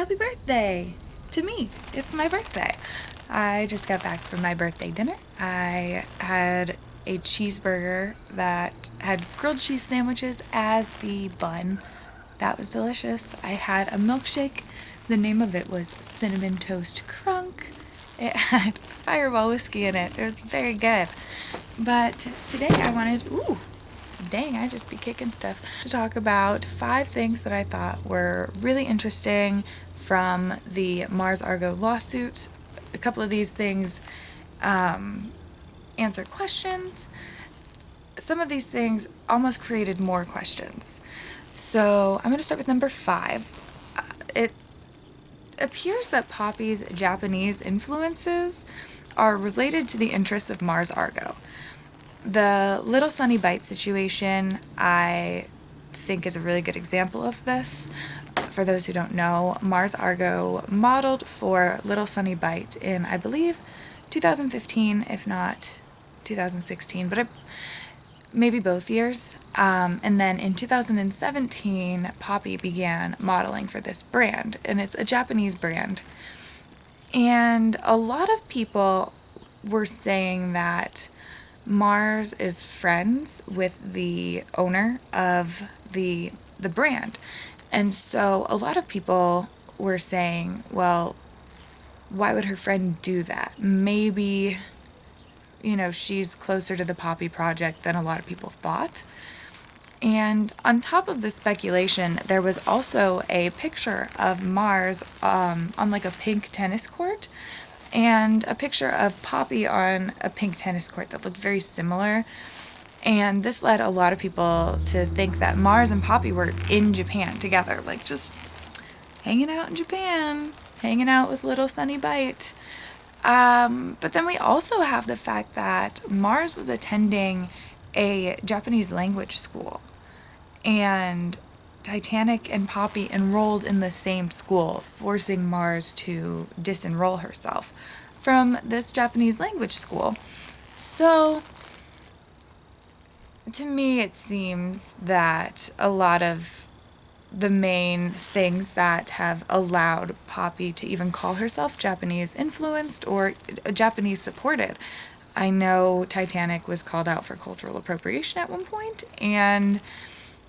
happy birthday to me. It's my birthday. I just got back from my birthday dinner. I had a cheeseburger that had grilled cheese sandwiches as the bun. That was delicious. I had a milkshake. The name of it was Cinnamon Toast Crunk. It had Fireball whiskey in it. It was very good. But today I wanted, dang, I just be kicking stuff, to talk about 5 things that I thought were really interesting from the Mars Argo lawsuit. A couple of these things answer questions. Some of these things almost created more questions. So I'm going to start with number 5. It appears that Poppy's Japanese influences are related to the interests of Mars Argo. The Little Sunny Bite situation, I think, is a really good example of this. For those who don't know, Mars Argo modeled for Little Sunny Bite in, I believe, 2015, if not 2016, but maybe both years. And then in 2017, Poppy began modeling for this brand, and it's a Japanese brand. And a lot of people were saying that Mars is friends with the owner of the brand. And so a lot of people were saying, well, why would her friend do that? Maybe, she's closer to the Poppy project than a lot of people thought. And on top of the speculation, there was also a picture of Mars on like a pink tennis court, and a picture of Poppy on a pink tennis court that looked very similar. And this led a lot of people to think that Mars and Poppy were in Japan together, like just hanging out in Japan, hanging out with Little Sunny Bite. But then we also have the fact that Mars was attending a Japanese language school, and Titanic and Poppy enrolled in the same school, forcing Mars to disenroll herself from this Japanese language school. So, to me, it seems that a lot of the main things that have allowed Poppy to even call herself Japanese influenced or Japanese supported. I know Titanic was called out for cultural appropriation at one point, and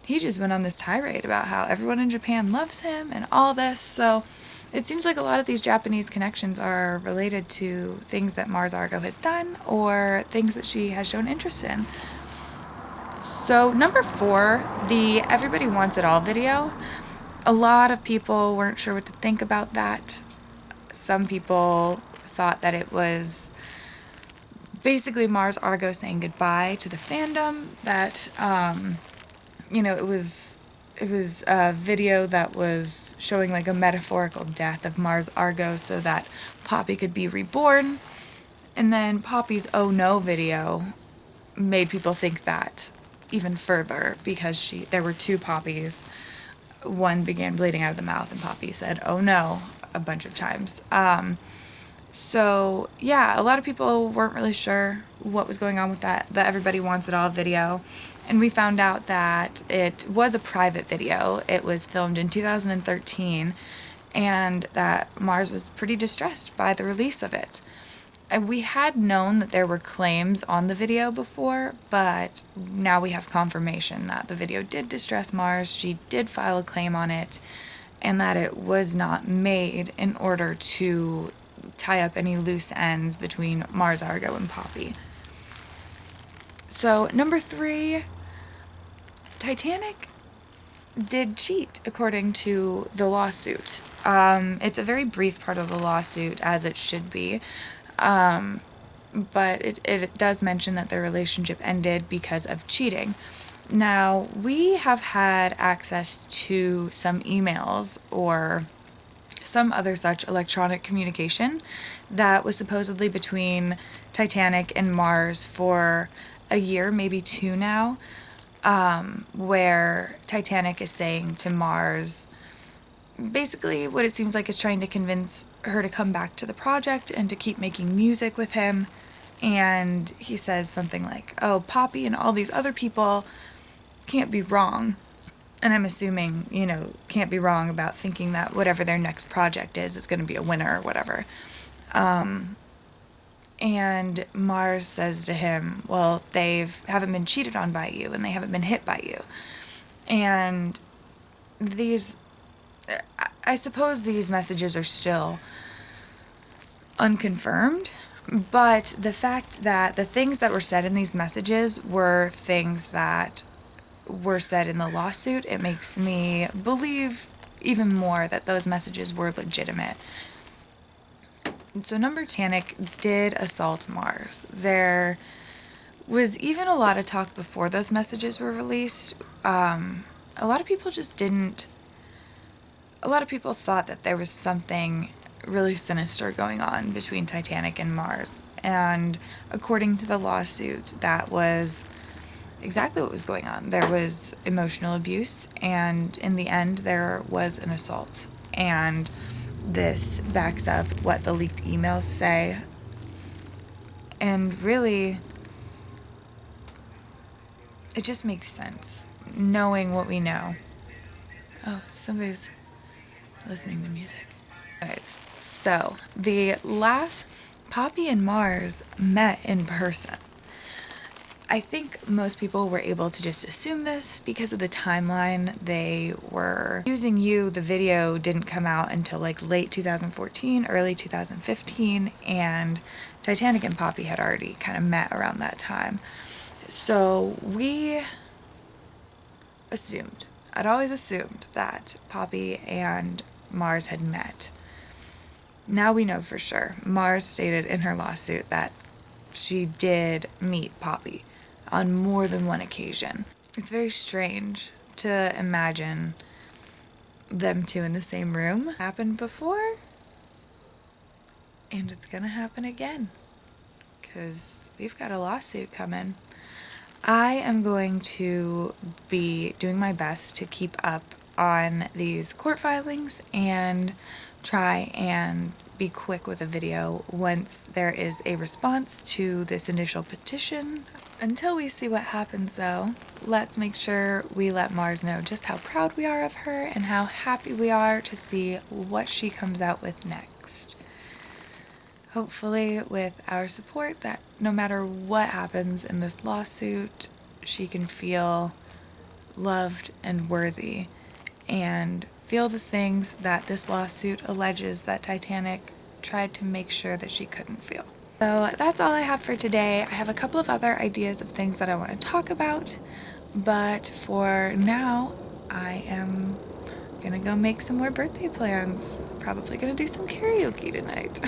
he just went on this tirade about how everyone in Japan loves him and all this. So it seems like a lot of these Japanese connections are related to things that Mars Argo has done or things that she has shown interest in. So number 4, the Everybody Wants It All video. A lot of people weren't sure what to think about that. Some people thought that it was basically Mars Argo saying goodbye to the fandom, that it was a video that was showing like a metaphorical death of Mars Argo so that Poppy could be reborn. And then Poppy's Oh No video made people think that even further, because there were 2 Poppies. One began bleeding out of the mouth and Poppy said oh no a bunch of times. So yeah, a lot of people weren't really sure what was going on with the Everybody Wants It All video. And we found out that it was a private video. It was filmed in 2013, and that Mars was pretty distressed by the release of it. We had known that there were claims on the video before, but now we have confirmation that the video did distress Mars. She did file a claim on it, and that it was not made in order to tie up any loose ends between Mars Argo and Poppy. So number 3, Titanic did cheat according to the lawsuit. It's a very brief part of the lawsuit, as it should be. But it does mention that their relationship ended because of cheating. Now, we have had access to some emails or some other such electronic communication that was supposedly between Titanic and Mars for a year, maybe 2 now, where Titanic is saying to Mars, basically what it seems like is trying to convince her to come back to the project and to keep making music with him. And he says something like, oh, Poppy and all these other people can't be wrong. And I'm assuming, can't be wrong about thinking that whatever their next project is going to be a winner or whatever. And Mars says to him, well, haven't been cheated on by you and they haven't been hit by you. And I suppose these messages are still unconfirmed, but the fact that the things that were said in these messages were things that were said in the lawsuit, it makes me believe even more that those messages were legitimate. So Titanic did assault Mars. There was even a lot of talk before those messages were released. A lot of people thought that there was something really sinister going on between Titanic and Mars. And according to the lawsuit, that was exactly what was going on. There was emotional abuse, and in the end, there was an assault. And this backs up what the leaked emails say. And really, it just makes sense, knowing what we know. Oh, somebody's listening to music. Anyways, so the last Poppy and Mars met in person. I think most people were able to just assume this because of the timeline they were using. The video didn't come out until like late 2014, early 2015, and Titanic and Poppy had already kind of met around that time. So I'd always assumed that Poppy and Mars had met. Now we know for sure. Mars stated in her lawsuit that she did meet Poppy on more than one occasion. It's very strange to imagine them two in the same room. Happened before, and it's gonna happen again, because we've got a lawsuit coming. I am going to be doing my best to keep up on these court filings and try and be quick with a video once there is a response to this initial petition. Until we see what happens though, let's make sure we let Mars know just how proud we are of her and how happy we are to see what she comes out with next. Hopefully with our support, that no matter what happens in this lawsuit, she can feel loved and worthy and feel the things that this lawsuit alleges that Titanic tried to make sure that she couldn't feel. So that's all I have for today. I have a couple of other ideas of things that I want to talk about, but for now, I am gonna go make some more birthday plans. Probably gonna do some karaoke tonight.